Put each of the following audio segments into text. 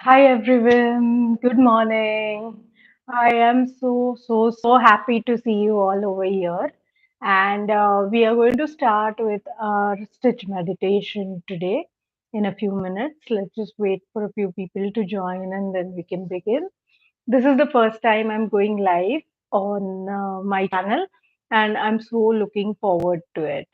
Hi everyone, good morning. I am so happy to see you all over here. And we are going to start with our stitch meditation today in a few minutes. Let's just wait for a few people to join and then we can begin. This is the first time I'm going live on my channel, and I'm so looking forward to it.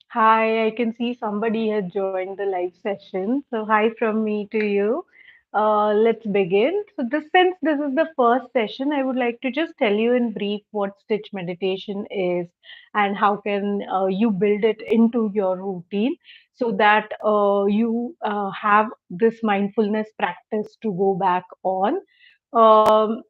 Hi, I can see somebody has joined the live session. So, hi from me to you. Let's begin. Since this is the first session, I would like to just tell you in brief what stitch meditation is and how can you build it into your routine so that you have this mindfulness practice to go back on. Um,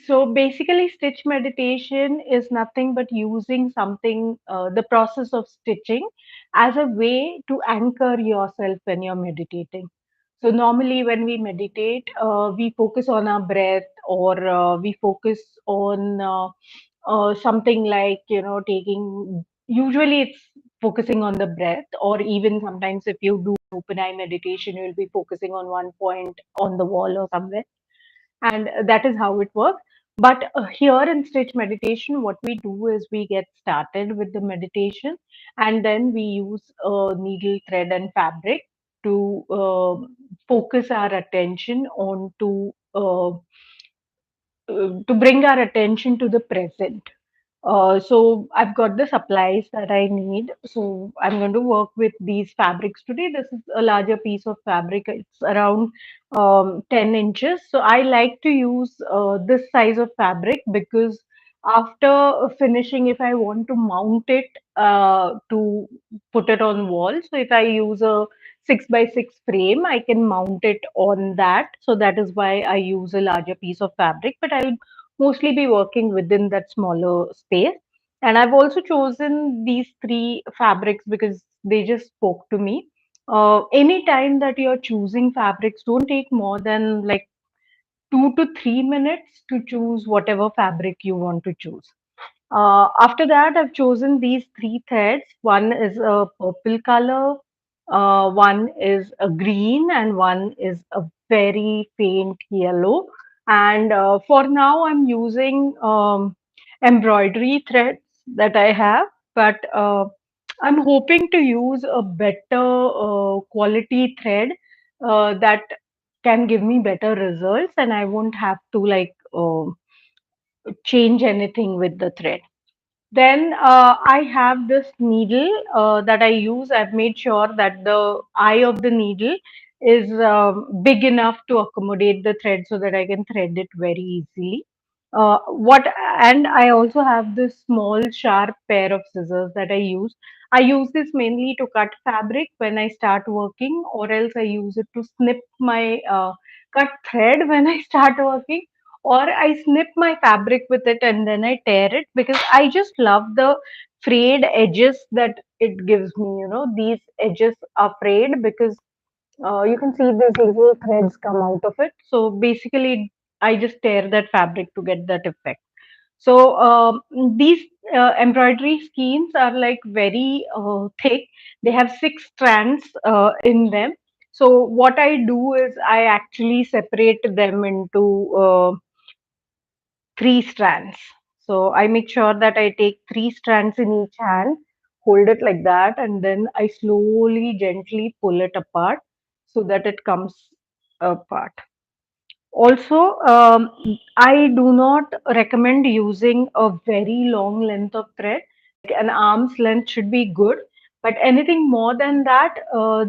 so basically, stitch meditation is nothing but using something, the process of stitching as a way to anchor yourself when you're meditating. So, normally, when we meditate, we focus on our breath or we focus on something like, taking, usually it's focusing on the breath, or even sometimes if you do open eye meditation, you'll be focusing on one point on the wall or somewhere, and that is how it works. But here in stitch meditation, what we do is we get started with the meditation, and then we use needle, thread, and fabric to focus our attention on to bring our attention to the present. So I've got the supplies that I need. So I'm going to work with these fabrics today. This is a larger piece of fabric. It's around 10 inches. So I like to use this size of fabric because after finishing, if I want to mount it to put it on wall, so if I use a 6 by 6 frame, I can mount it on that. So that is why I use a larger piece of fabric, but I'll mostly be working within that smaller space. And I've also chosen these three fabrics because they just spoke to me. Any time that you're choosing fabrics, don't take more than like 2 to 3 minutes to choose whatever fabric you want to choose. After that, I've chosen these three threads. One is a purple color, one is a green, and one is a very faint yellow. And for now, I'm using embroidery threads that I have, but I'm hoping to use a better quality thread that can give me better results, and I won't have to like change anything with the thread. Then I have this needle that I use. I've made sure that the eye of the needle is big enough to accommodate the thread so that I can thread it very easily. What and I also have this small sharp pair of scissors that I use. I use this mainly to cut fabric when I start working, or else I use it to snip my cut thread when I start working, or I snip my fabric with it and then I tear it because I just love the frayed edges that it gives me. These edges are frayed because you can see these little threads come out of it. So basically, I just tear that fabric to get that effect. So these embroidery skeins are like very thick. They have 6 strands in them. So what I do is I actually separate them into 3 strands. So I make sure that I take 3 strands in each hand, hold it like that, and then I slowly, gently pull it apart so that it comes apart. Also, I do not recommend using a very long length of thread. An arm's length should be good, but anything more than that,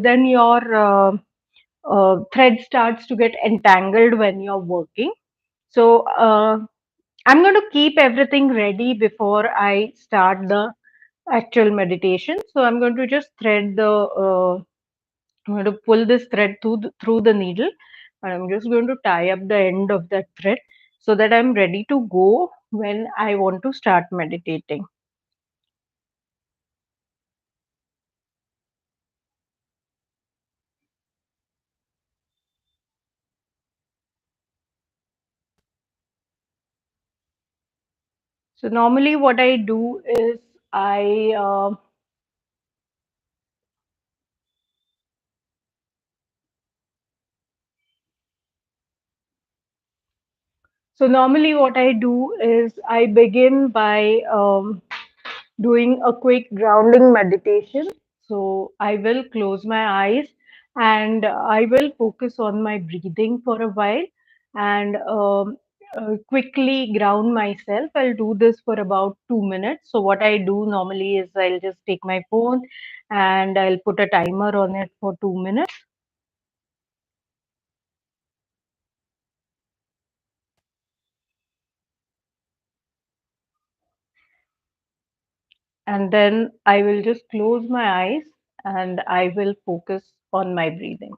then your thread starts to get entangled when you're working. So, I'm going to keep everything ready before I start the actual meditation. So I'm going to just I'm going to pull this thread through the needle, and I'm just going to tie up the end of that thread so that I'm ready to go when I want to start meditating. So normally what I do is I So normally what I do is I begin by doing a quick grounding meditation. So I will close my eyes and I will focus on my breathing for a while and quickly ground myself. I'll do this for about 2 minutes. So what I do normally is I'll just take my phone and I'll put a timer on it for 2 minutes. And then I will just close my eyes and I will focus on my breathing.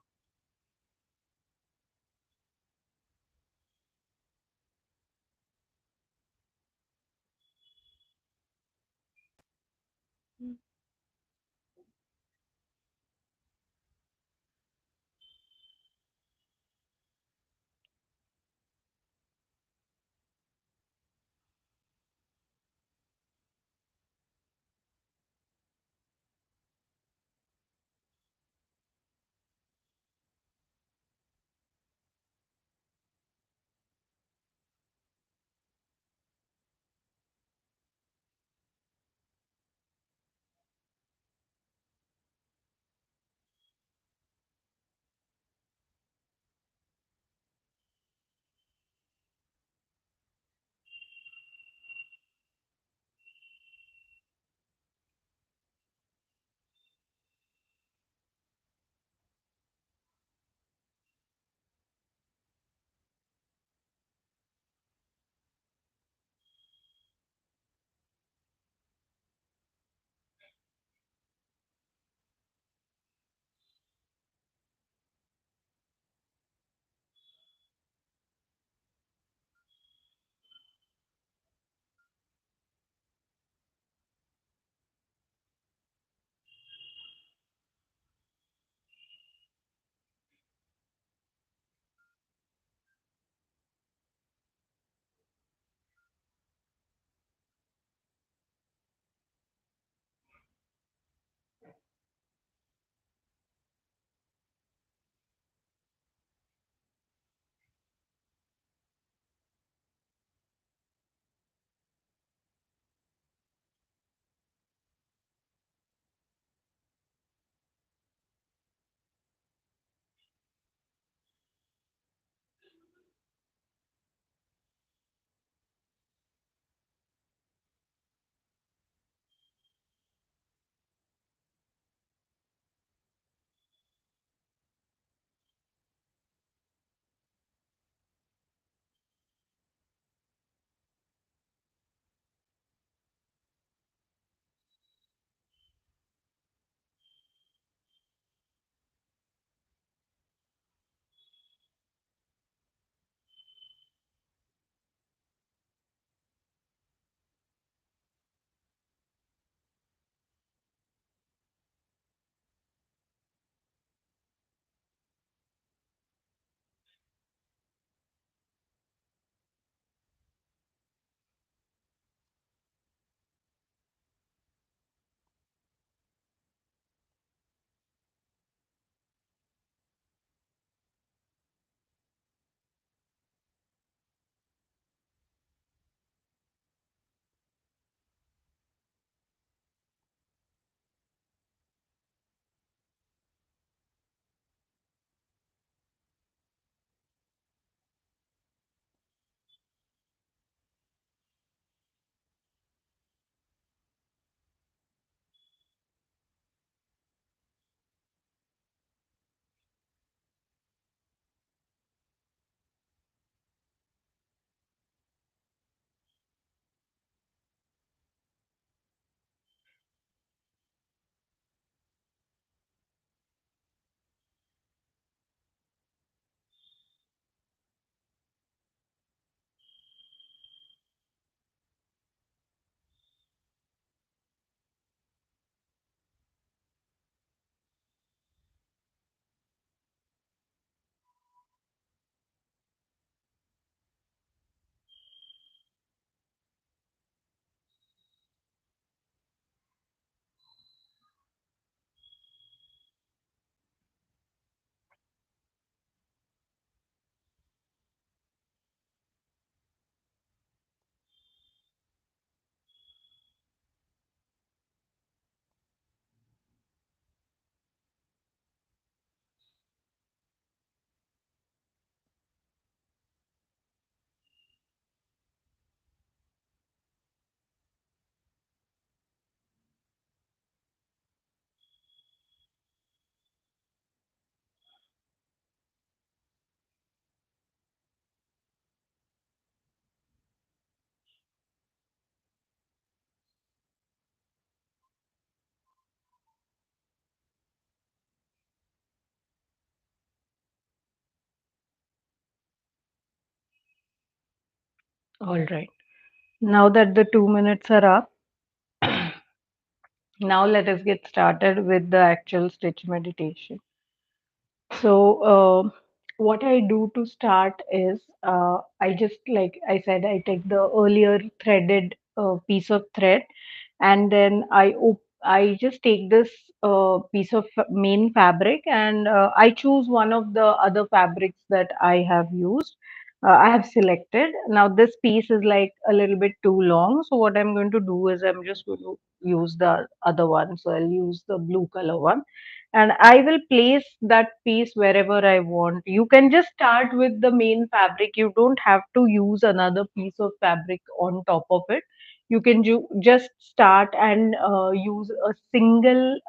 All right. Now that the 2 minutes are up, now let us get started with the actual stitch meditation. So, what I do to start is I just, like I said, I take the earlier threaded piece of thread, and then I just take this piece of main fabric, and I choose one of the other fabrics that I have used. I have selected. Now this piece is like a little bit too long, so what I'm going to do is I'm just going to use the other one. So I'll use the blue color one, and I will place that piece wherever I want. You can just start with the main fabric. You don't have to use another piece of fabric on top of it. You can just start and use a single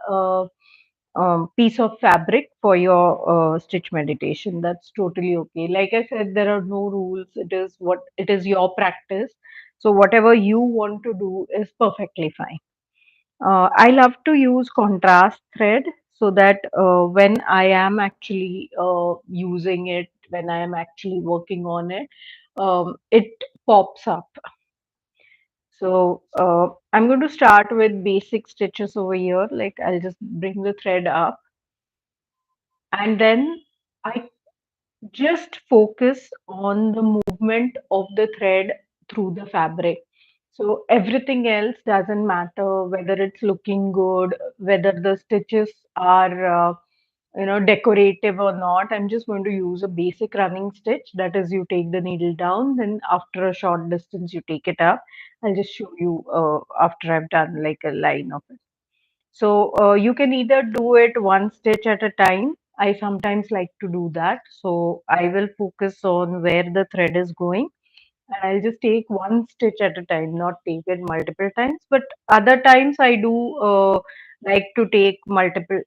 piece of fabric for your stitch meditation. That's totally okay. Like I said, there are no rules. It is what it is, your practice. So whatever you want to do is perfectly fine. I love to use contrast thread so that when I am actually using it, when I am actually working on it, it pops up. So I'm going to start with basic stitches over here. Like I'll just bring the thread up, and then I just focus on the movement of the thread through the fabric. So everything else doesn't matter, whether it's looking good, whether the stitches are decorative or not. I'm just going to use a basic running stitch. That is, you take the needle down, then after a short distance you take it up. I'll just show you after I've done like a line of it. So you can either do it one stitch at a time. I sometimes like to do that. So I will focus on where the thread is going, and I'll just take one stitch at a time, not take it multiple times. But other times I do like to take multiple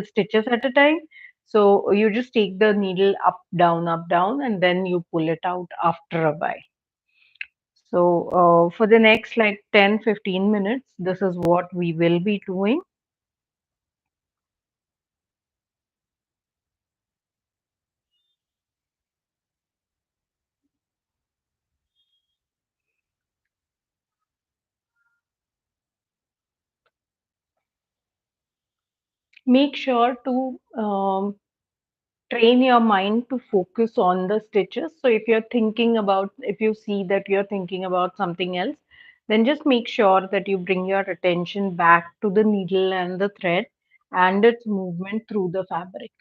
stitches at a time. So you just take the needle up, down, and then you pull it out after a while. So for the next like 10-15 minutes, this is what we will be doing. Make sure to train your mind to focus on the stitches. So if you see that you're thinking about something else, then just make sure that you bring your attention back to the needle and the thread and its movement through the fabric,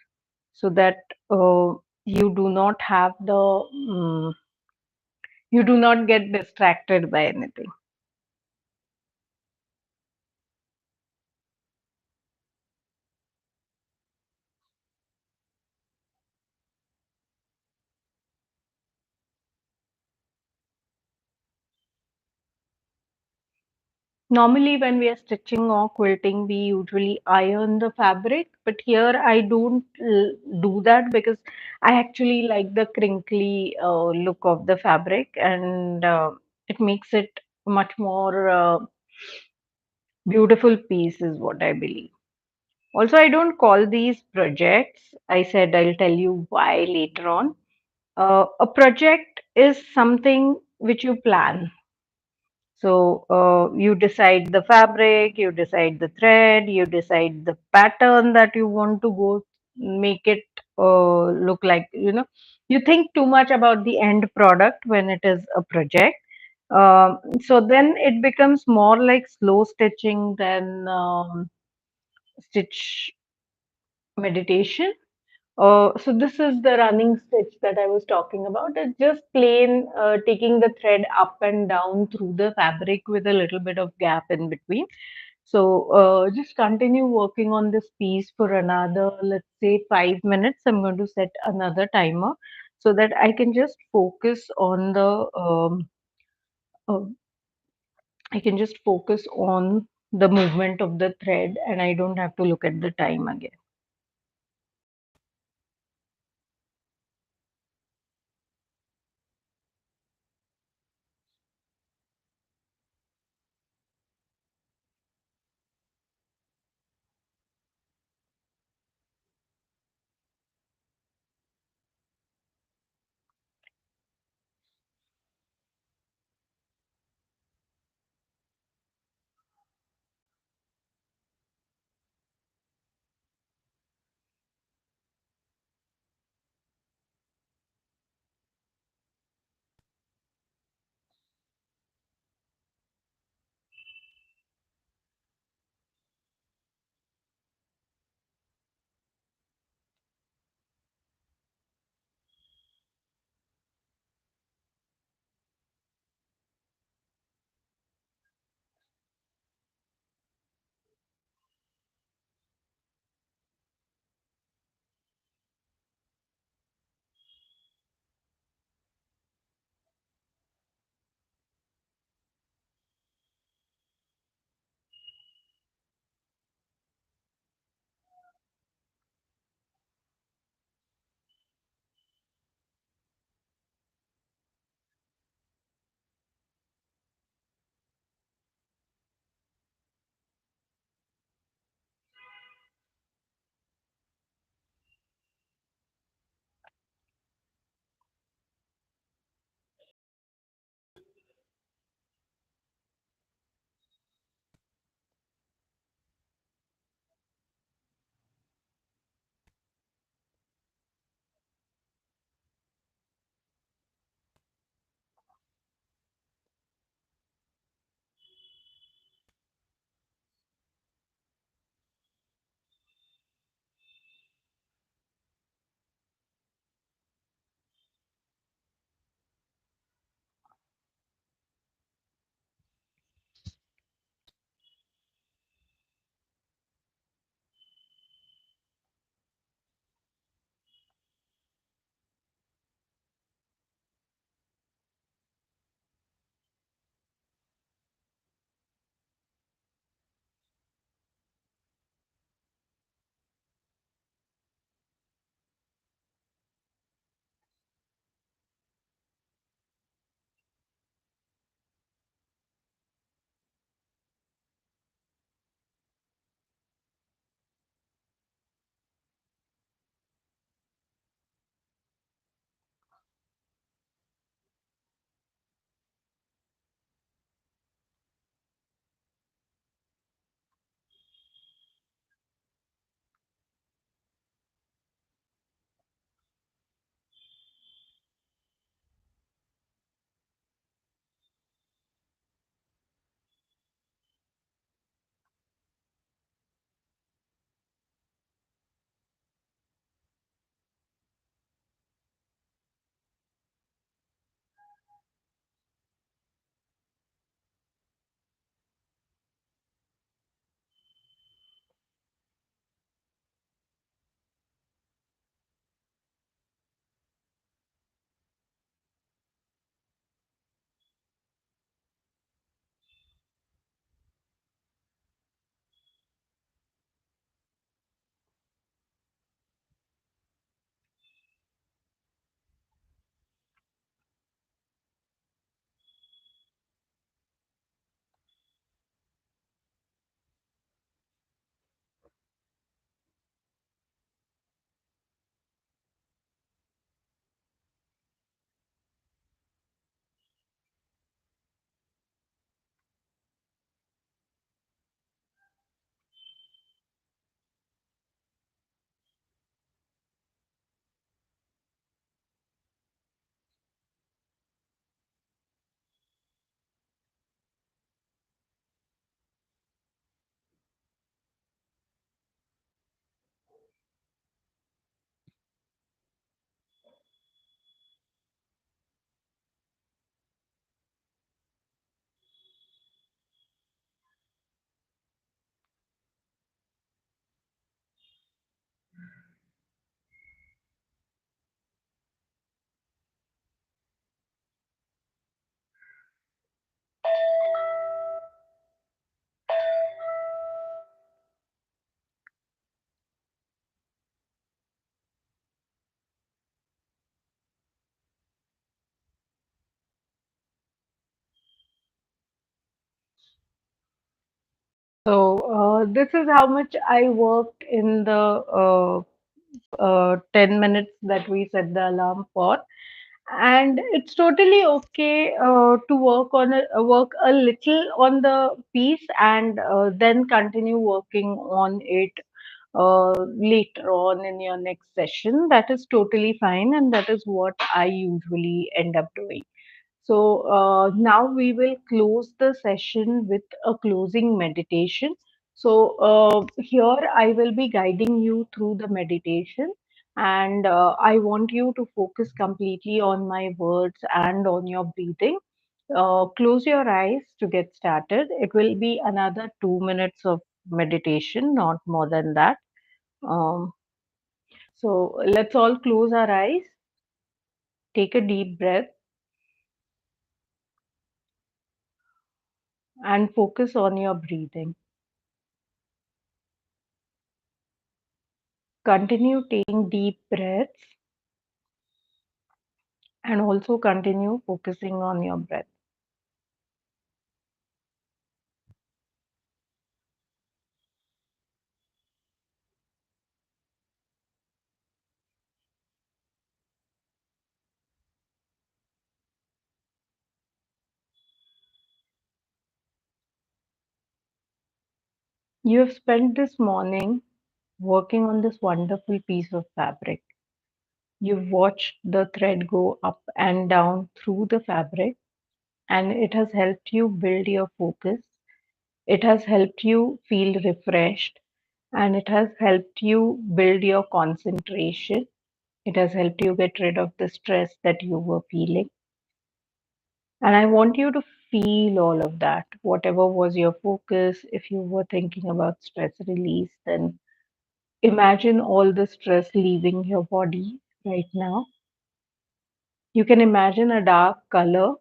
so that you do not have you do not get distracted by anything. Normally, when we are stitching or quilting, we usually iron the fabric, but here I don't do that because I actually like the crinkly look of the fabric, and it makes it much more beautiful piece, is what I believe. Also, I don't call these projects. I said I'll tell you why later on. A project is something which you plan. So you decide the fabric, you decide the thread, you decide the pattern that you want to go make it look like, you think too much about the end product when it is a project. So then it becomes more like slow stitching than stitch meditation. So this is the running stitch that I was talking about. It's just plain taking the thread up and down through the fabric with a little bit of gap in between. So just continue working on this piece for another, let's say, 5 minutes. I'm going to set another timer so that uh, I can just focus on the movement of the thread, and I don't have to look at the time again. This is how much I worked in the 10 minutes that we set the alarm for. And it's totally okay to work a little on the piece and then continue working on it later on in your next session. That is totally fine, and that is what I usually end up doing. So now we will close the session with a closing meditation. So here I will be guiding you through the meditation, and I want you to focus completely on my words and on your breathing. Close your eyes to get started. It will be another 2 minutes of meditation, not more than that. Um, so let's all close our eyes, take a deep breath, and focus on your breathing. Continue taking deep breaths and also continue focusing on your breath. You have spent this morning working on this wonderful piece of fabric. You've watched the thread go up and down through the fabric, and it has helped you build your focus. It has helped you feel refreshed, and it has helped you build your concentration. It has helped you get rid of the stress that you were feeling. And I want you to feel all of that. Whatever was your focus, if you were thinking about stress release, then imagine all the stress leaving your body right now. You can imagine a dark color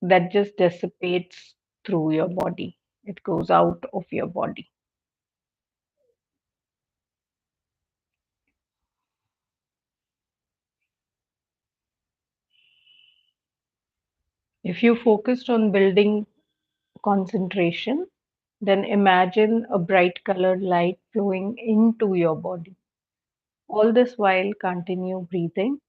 that just dissipates through your body, it goes out of your body. If you focused on building concentration, then imagine a bright colored light flowing into your body. All this while, continue breathing.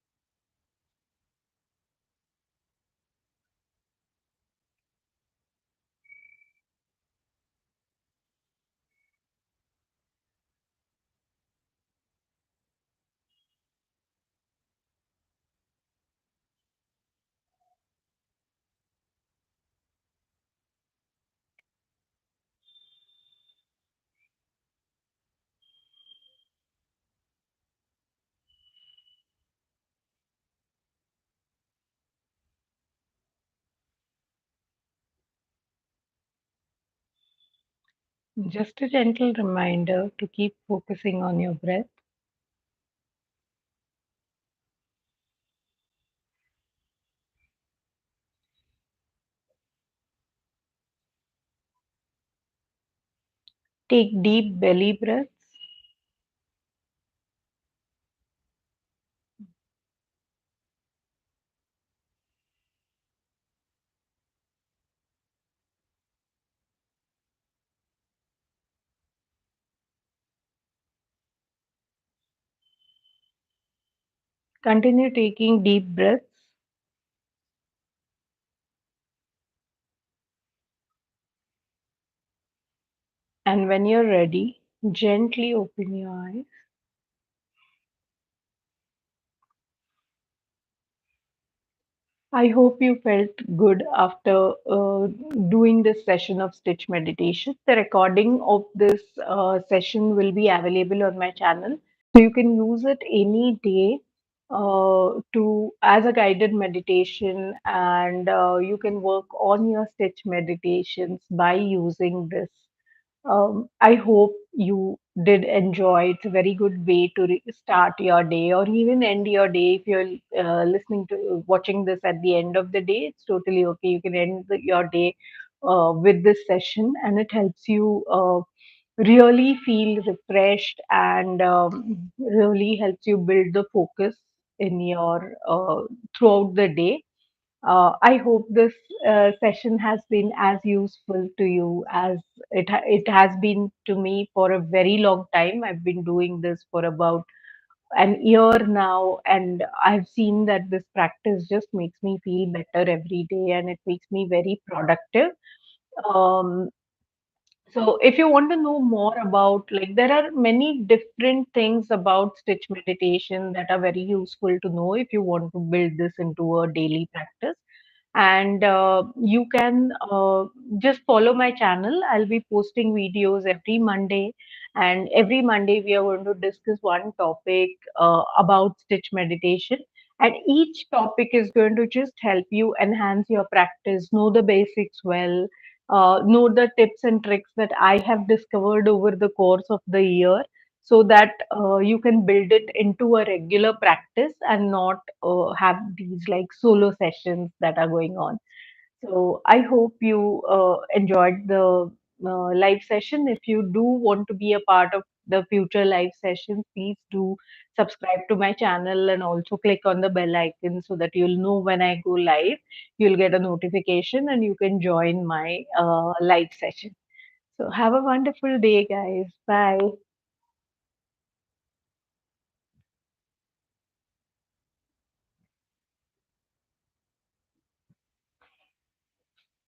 Just a gentle reminder to keep focusing on your breath. Take deep belly breaths. Continue taking deep breaths. And when you're ready, gently open your eyes. I hope you felt good after doing this session of stitch meditation. The recording of this session will be available on my channel. So you can use it any day to as a guided meditation, and you can work on your stitch meditations by using this. I hope you did enjoy. It's a very good way to start your day or even end your day. If you're listening to watching this at the end of the day, it's totally okay. You can end your day with this session, and it helps you really feel refreshed and really helps you build the focus in your throughout the day. I hope this session has been as useful to you as it has been to me for a very long time. I've been doing this for about an year now, and I've seen that this practice just makes me feel better every day, and it makes me very productive. Um, so if you want to know more about, like, there are many different things about stitch meditation that are very useful to know if you want to build this into a daily practice. And you can just follow my channel. I'll be posting videos every Monday, and every Monday we are going to discuss one topic about stitch meditation. And each topic is going to just help you enhance your practice, know the basics well, know the tips and tricks that I have discovered over the course of the year, so that you can build it into a regular practice and not have these like solo sessions that are going on. So I hope you enjoyed the live session. If you do want to be a part of the future live sessions, please do subscribe to my channel and also click on the bell icon so that you'll know when I go live. You'll get a notification and you can join my live session. So have a wonderful day, guys. Bye.